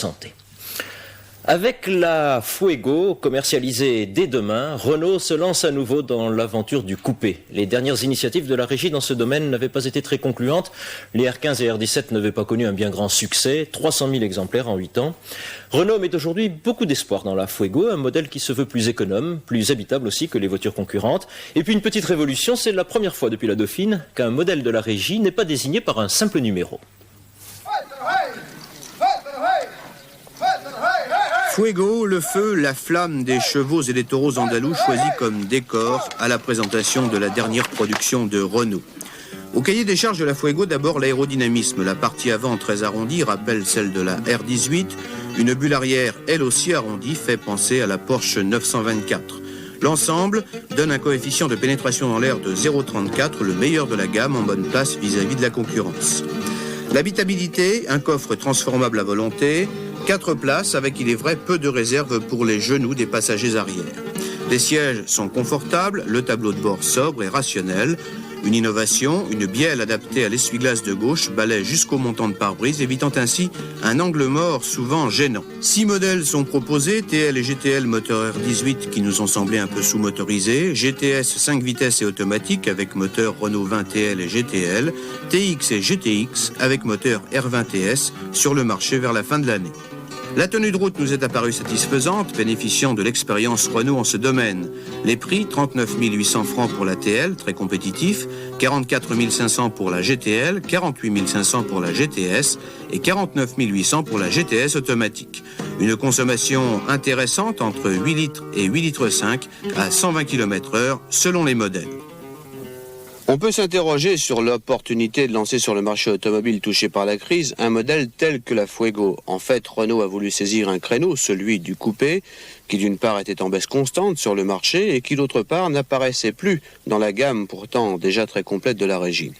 santé. Avec la Fuego, commercialisée dès demain, Renault se lance à nouveau dans l'aventure du coupé. Les dernières initiatives de la régie dans ce domaine n'avaient pas été très concluantes. Les R15 et R17 n'avaient pas connu un bien grand succès, 300 000 exemplaires en 8 ans. Renault met aujourd'hui beaucoup d'espoir dans la Fuego, un modèle qui se veut plus économe, plus habitable aussi que les voitures concurrentes. Et puis une petite révolution, c'est la première fois depuis la Dauphine qu'un modèle de la régie n'est pas désigné par un simple numéro. Fuego, le feu, la flamme des chevaux et des taureaux andalous choisis comme décor à la présentation de la dernière production de Renault. Au cahier des charges de la Fuego, d'abord l'aérodynamisme. La partie avant très arrondie rappelle celle de la R18. Une bulle arrière, elle aussi arrondie, fait penser à la Porsche 924. L'ensemble donne un coefficient de pénétration dans l'air de 0,34, le meilleur de la gamme, en bonne place vis-à-vis de la concurrence. L'habitabilité, un coffre transformable à volonté, 4 places avec, il est vrai, peu de réserve pour les genoux des passagers arrière. Les sièges sont confortables, le tableau de bord sobre et rationnel. Une innovation, une bielle adaptée à l'essuie-glace de gauche balaie jusqu'au montant de pare-brise, évitant ainsi un angle mort souvent gênant. 6 modèles sont proposés, TL et GTL moteur R18 qui nous ont semblé un peu sous-motorisés, GTS 5 vitesses et automatique avec moteur Renault 20 TL et GTL, TX et GTX avec moteur R20 TS sur le marché vers la fin de l'année. La tenue de route nous est apparue satisfaisante, bénéficiant de l'expérience Renault en ce domaine. Les prix, 39 800 francs pour la TL, très compétitif, 44 500 pour la GTL, 48 500 pour la GTS et 49 800 pour la GTS automatique. Une consommation intéressante entre 8 litres et 8 litres 5 à 120 km/h selon les modèles. On peut s'interroger sur l'opportunité de lancer sur le marché automobile touché par la crise un modèle tel que la Fuego. En fait, Renault a voulu saisir un créneau, celui du coupé, qui d'une part était en baisse constante sur le marché et qui d'autre part n'apparaissait plus dans la gamme pourtant déjà très complète de la régie.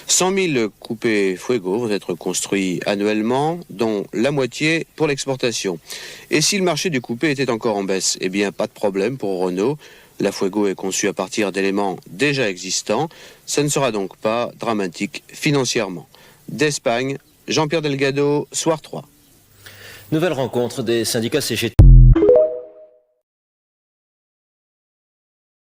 100 000 coupés Fuego vont être construits annuellement, dont la moitié pour l'exportation. Et si le marché du coupé était encore en baisse, eh bien pas de problème pour Renault. La Fuego est conçue à partir d'éléments déjà existants. Ça ne sera donc pas dramatique financièrement. D'Espagne, Jean-Pierre Delgado, Soir 3. Nouvelle rencontre des syndicats CGT.